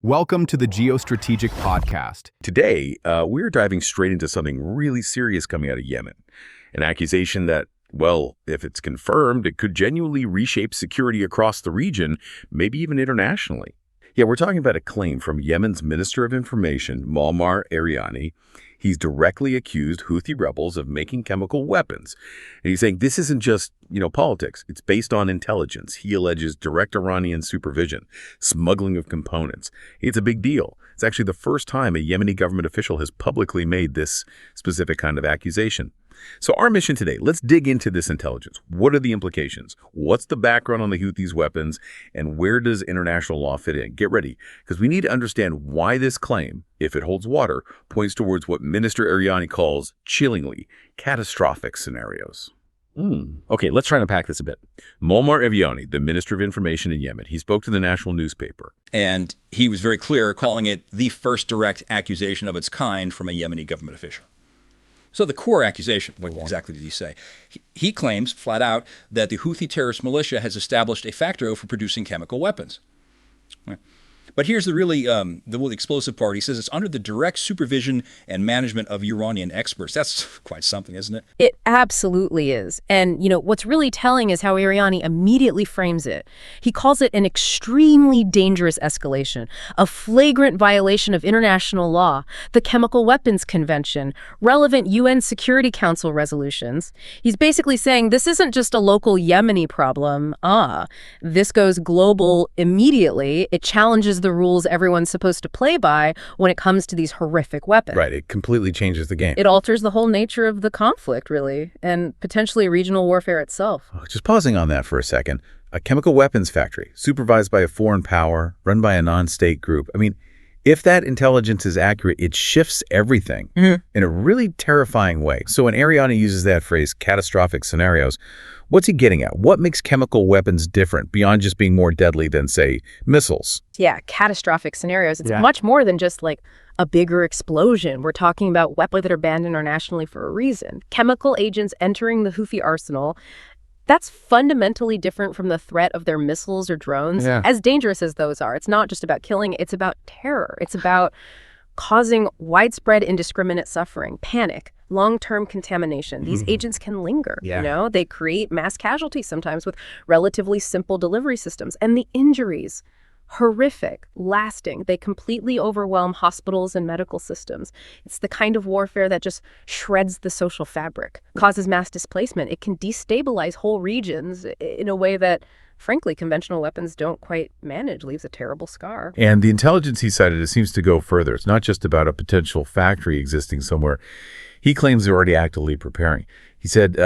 Welcome to the Geostrategic Podcast. Today, we're diving straight into something really serious coming out of Yemen. An accusation that, well, if it's confirmed, it could genuinely reshape security across the region, maybe even internationally. Yeah, we're talking about a claim from Yemen's Minister of Information, Moammar Eryani. He's directly accused Houthi rebels of making chemical weapons. And he's saying this isn't just, politics. It's based on intelligence. He alleges direct Iranian supervision, smuggling of components. It's a big deal. It's actually the first time a Yemeni government official has publicly made this specific kind of accusation. So our mission today, let's dig into this intelligence. What are the implications? What's the background on the Houthis' weapons? And where does international law fit in? Get ready, because we need to understand why this claim, if it holds water, points towards what Minister Eryani calls, chillingly, catastrophic scenarios. Okay, let's try and unpack this a bit. Moammar Eryani, the Minister of Information in Yemen, he spoke to the national newspaper. And he was very clear, calling it the first direct accusation of its kind from a Yemeni government official. So the core accusation, what exactly did he say? He claims, flat out, that the Houthi terrorist militia has established a factory for producing chemical weapons. But here's the really explosive part. He says it's under the direct supervision and management of Iranian experts. That's quite something, isn't it? It absolutely is. And, what's really telling is how Eryani immediately frames it. He calls it an extremely dangerous escalation, a flagrant violation of international law, the Chemical Weapons Convention, relevant UN Security Council resolutions. He's basically saying this isn't just a local Yemeni problem. This goes global immediately. It challenges the rules everyone's supposed to play by when it comes to these horrific weapons. Right, it completely changes the game. It alters the whole nature of the conflict, really, and potentially regional warfare itself. Just pausing on that for a second. A chemical weapons factory, supervised by a foreign power, run by a non-state group. If that intelligence is accurate, it shifts everything in a really terrifying way. So when Eryani uses that phrase, catastrophic scenarios, what's he getting at? What makes chemical weapons different beyond just being more deadly than, say, missiles? Yeah, catastrophic scenarios. It's much more than just like a bigger explosion. We're talking about weapons that are banned internationally for a reason. Chemical agents entering the Houthi arsenal. That's fundamentally different from the threat of their missiles or drones. Yeah. As dangerous as those are, it's not just about killing, it's about terror. It's about causing widespread indiscriminate suffering, panic, long-term contamination. These agents can linger, They create mass casualties sometimes with relatively simple delivery systems. And the injuries, horrific, lasting. They completely overwhelm hospitals and medical systems. It's the kind of warfare that just shreds the social fabric, causes mass displacement. It can destabilize whole regions in a way that, frankly, conventional weapons don't quite manage, leaves a terrible scar. And the intelligence he cited, it seems to go further. It's not just about a potential factory existing somewhere. He claims they're already actively preparing. He said,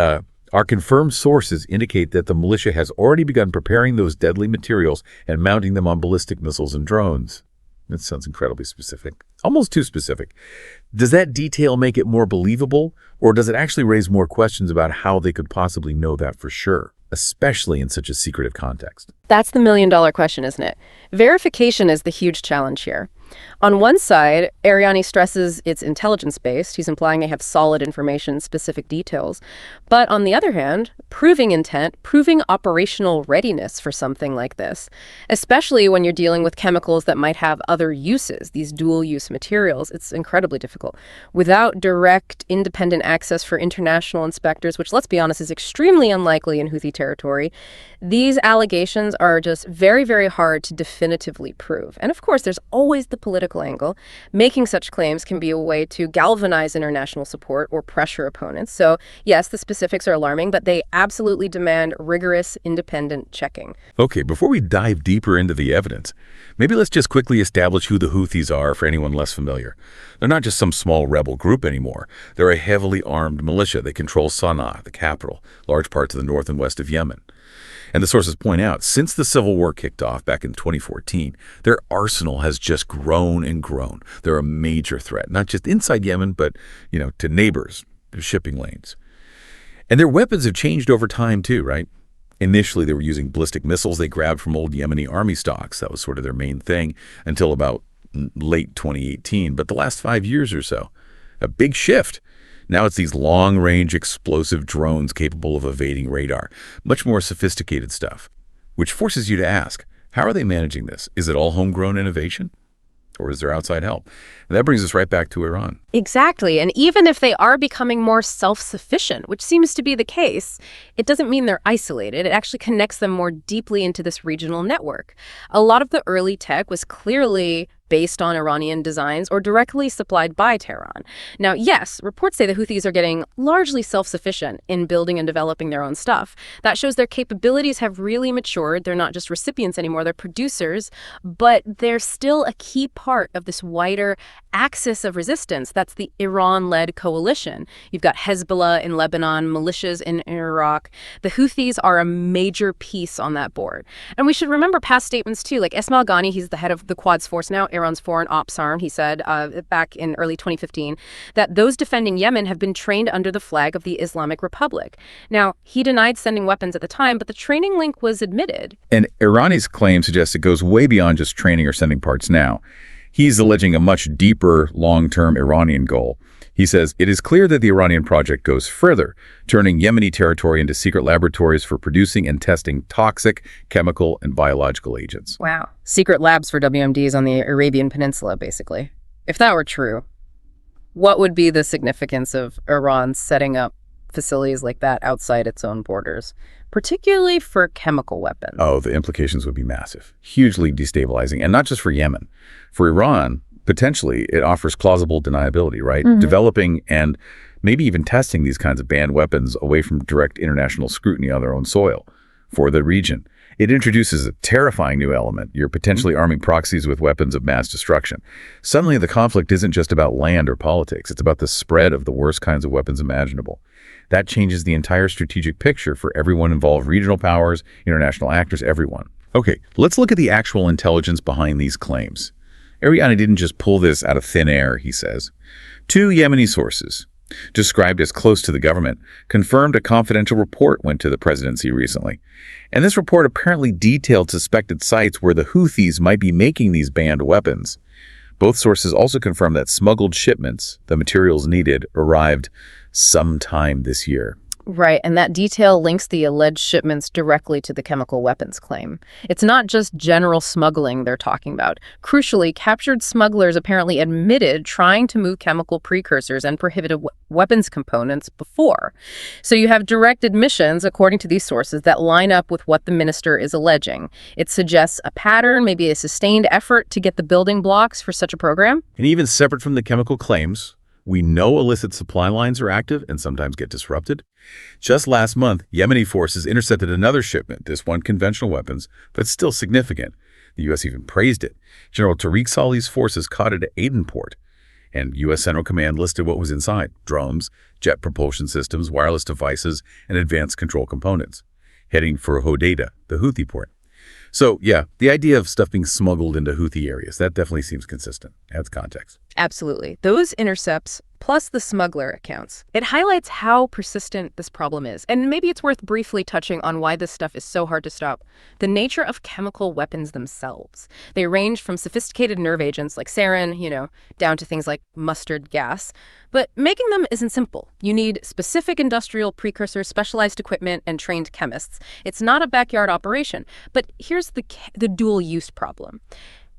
our confirmed sources indicate that the militia has already begun preparing those deadly materials and mounting them on ballistic missiles and drones. That sounds incredibly specific, almost too specific. Does that detail make it more believable, or does it actually raise more questions about how they could possibly know that for sure, especially in such a secretive context? That's the million-dollar question, isn't it? Verification is the huge challenge here. On one side, Eryani stresses it's intelligence-based. He's implying they have solid information, specific details. But on the other hand, proving intent, proving operational readiness for something like this, especially when you're dealing with chemicals that might have other uses, these dual-use materials, it's incredibly difficult. Without direct, independent access for international inspectors, which, let's be honest, is extremely unlikely in Houthi territory, these allegations are just very, very hard to definitively prove. And of course, there's always the political angle. Making such claims can be a way to galvanize international support or pressure opponents. So yes, the specifics are alarming, but they absolutely demand rigorous, independent checking. Okay, before we dive deeper into the evidence, maybe let's just quickly establish who the Houthis are for anyone less familiar. They're not just some small rebel group anymore. They're a heavily armed militia. They control Sana'a, the capital, large parts of the north and west of Yemen. And the sources point out, since the civil war kicked off back in 2014, their arsenal has just grown and grown. They're a major threat, not just inside Yemen, but, to neighbors, their shipping lanes. And their weapons have changed over time too, right? Initially, they were using ballistic missiles they grabbed from old Yemeni army stocks. That was sort of their main thing until about late 2018. But the last 5 years or so, a big shift. Now it's these long-range explosive drones capable of evading radar, much more sophisticated stuff, which forces you to ask, how are they managing this? Is it all homegrown innovation? Or is there outside help? And that brings us right back to Iran. Exactly. And even if they are becoming more self-sufficient, which seems to be the case, it doesn't mean they're isolated. It actually connects them more deeply into this regional network. A lot of the early tech was clearly based on Iranian designs or directly supplied by Tehran. Now, yes, reports say the Houthis are getting largely self-sufficient in building and developing their own stuff. That shows their capabilities have really matured. They're not just recipients anymore, they're producers, but they're still a key part of this wider axis of resistance. That's the Iran-led coalition. You've got Hezbollah in Lebanon, militias in Iraq. The Houthis are a major piece on that board. And we should remember past statements, too, like Esmail Ghani, he's the head of the Quds Force now, Iran's foreign ops arm. He said back in early 2015 that those defending Yemen have been trained under the flag of the Islamic Republic. Now, he denied sending weapons at the time, but the training link was admitted. And Irani's claim suggests it goes way beyond just training or sending parts now. He's alleging a much deeper, long-term Iranian goal. He says, it is clear that the Iranian project goes further, turning Yemeni territory into secret laboratories for producing and testing toxic, chemical, and biological agents. Wow. Secret labs for WMDs on the Arabian Peninsula, basically. If that were true, what would be the significance of Iran setting up facilities like that outside its own borders, particularly for chemical weapons? Oh, the implications would be massive, hugely destabilizing, and not just for Yemen. For Iran, potentially, it offers plausible deniability, right? Developing and maybe even testing these kinds of banned weapons away from direct international scrutiny on their own soil for the region. It introduces a terrifying new element. You're potentially arming proxies with weapons of mass destruction. Suddenly, the conflict isn't just about land or politics. It's about the spread of the worst kinds of weapons imaginable. That changes the entire strategic picture for everyone involved, regional powers, international actors, everyone. Okay, let's look at the actual intelligence behind these claims. Eryani didn't just pull this out of thin air, he says. 2 Yemeni sources, described as close to the government, confirmed a confidential report went to the presidency recently. And this report apparently detailed suspected sites where the Houthis might be making these banned weapons. Both sources also confirmed that smuggled shipments, the materials needed, arrived sometime this year. Right, and that detail links the alleged shipments directly to the chemical weapons claim. It's not just general smuggling they're talking about. Crucially, captured smugglers apparently admitted trying to move chemical precursors and prohibited weapons components before. So you have direct admissions, according to these sources, that line up with what the minister is alleging. It suggests a pattern, maybe a sustained effort to get the building blocks for such a program. And even separate from the chemical claims, we know illicit supply lines are active and sometimes get disrupted. Just last month, Yemeni forces intercepted another shipment, this one conventional weapons, but still significant. The U.S. even praised it. General Tariq Salih's forces caught it at Aden port, and U.S. Central Command listed what was inside: drones, jet propulsion systems, wireless devices, and advanced control components, heading for Hodeidah, the Houthi port. So, yeah, the idea of stuff being smuggled into Houthi areas, that definitely seems consistent. Adds context. Absolutely. Those intercepts, plus the smuggler accounts, it highlights how persistent this problem is. And maybe it's worth briefly touching on why this stuff is so hard to stop. The nature of chemical weapons themselves. They range from sophisticated nerve agents like sarin, down to things like mustard gas. But making them isn't simple. You need specific industrial precursors, specialized equipment, and trained chemists. It's not a backyard operation. But here's the dual-use problem.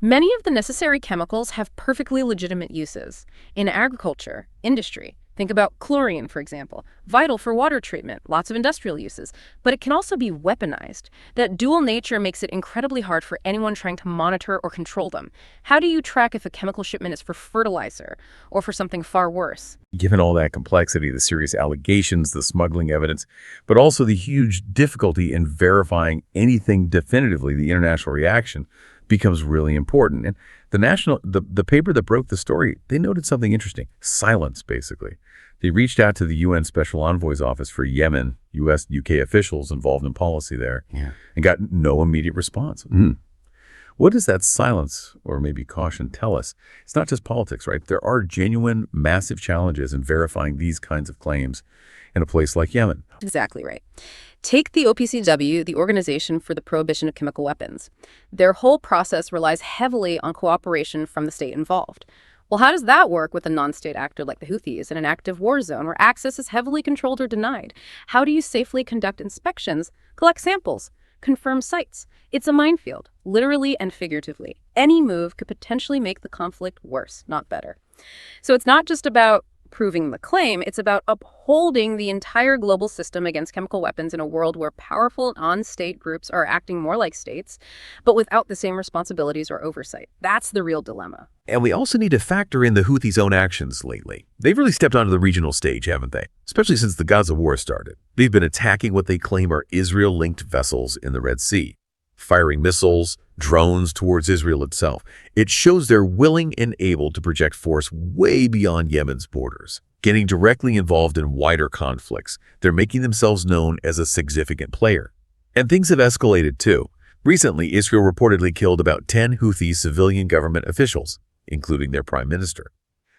Many of the necessary chemicals have perfectly legitimate uses. In agriculture, industry, think about chlorine, for example, vital for water treatment, lots of industrial uses. But it can also be weaponized. That dual nature makes it incredibly hard for anyone trying to monitor or control them. How do you track if a chemical shipment is for fertilizer or for something far worse? Given all that complexity, the serious allegations, the smuggling evidence, but also the huge difficulty in verifying anything definitively, the international reaction becomes really important. And the paper that broke the story, they noted something interesting. Silence, basically. They reached out to the UN Special Envoy's Office for Yemen, U.S., UK officials involved in policy there, and got no immediate response. What does that silence, or maybe caution, tell us? It's not just politics, right? There are genuine, massive challenges in verifying these kinds of claims in a place like Yemen. Exactly right. Take the OPCW, the Organization for the Prohibition of Chemical Weapons. Their whole process relies heavily on cooperation from the state involved. Well, how does that work with a non-state actor like the Houthis in an active war zone where access is heavily controlled or denied? How do you safely conduct inspections, collect samples, confirmed sites. It's a minefield, literally and figuratively. Any move could potentially make the conflict worse, not better. So it's not just about proving the claim, it's about upholding the entire global system against chemical weapons in a world where powerful non-state groups are acting more like states, but without the same responsibilities or oversight. That's the real dilemma. And we also need to factor in the Houthis' own actions lately. They've really stepped onto the regional stage, haven't they? Especially since the Gaza war started. They've been attacking what they claim are Israel-linked vessels in the Red Sea, firing missiles, drones towards Israel itself. It shows they're willing and able to project force way beyond Yemen's borders, getting directly involved in wider conflicts. They're making themselves known as a significant player. And things have escalated too. Recently, Israel reportedly killed about 10 Houthi civilian government officials, including their prime minister.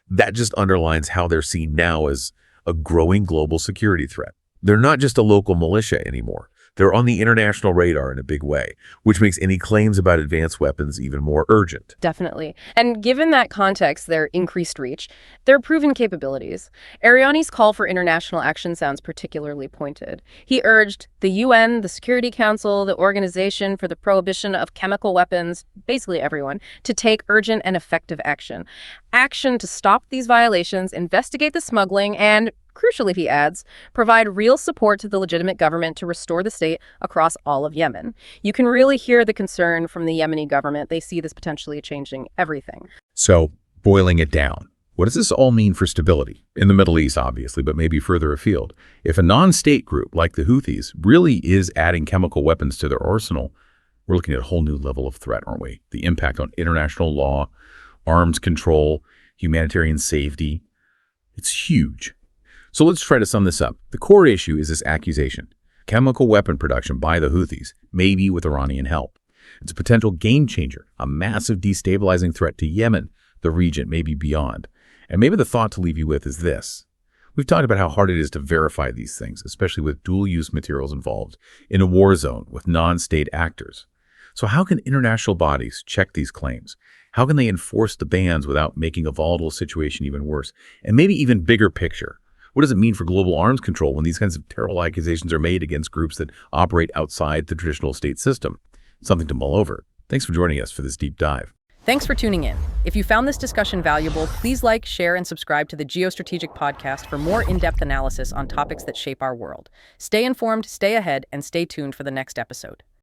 That just underlines how they're seen now as a growing global security threat. They're not just a local militia anymore. They're on the international radar in a big way, which makes any claims about advanced weapons even more urgent. Definitely. And given that context, their increased reach, their proven capabilities, Eryani's call for international action sounds particularly pointed. He urged the UN, the Security Council, the Organization for the Prohibition of Chemical Weapons, basically everyone, to take urgent and effective action. Action to stop these violations, investigate the smuggling, and crucially, he adds, provide real support to the legitimate government to restore the state across all of Yemen. You can really hear the concern from the Yemeni government. They see this potentially changing everything. So, boiling it down, what does this all mean for stability? In the Middle East, obviously, but maybe further afield. If a non-state group like the Houthis really is adding chemical weapons to their arsenal, we're looking at a whole new level of threat, aren't we? The impact on international law, arms control, humanitarian safety. It's huge. So let's try to sum this up. The core issue is this accusation. Chemical weapon production by the Houthis, maybe with Iranian help. It's a potential game changer, a massive destabilizing threat to Yemen, the region, maybe beyond. And maybe the thought to leave you with is this. We've talked about how hard it is to verify these things, especially with dual-use materials involved in a war zone with non-state actors. So how can international bodies check these claims? How can they enforce the bans without making a volatile situation even worse? And maybe even bigger picture. What does it mean for global arms control when these kinds of terrible accusations are made against groups that operate outside the traditional state system? Something to mull over. Thanks for joining us for this deep dive. Thanks for tuning in. If you found this discussion valuable, please like, share, and subscribe to the Geostrategic Podcast for more in-depth analysis on topics that shape our world. Stay informed, stay ahead, and stay tuned for the next episode.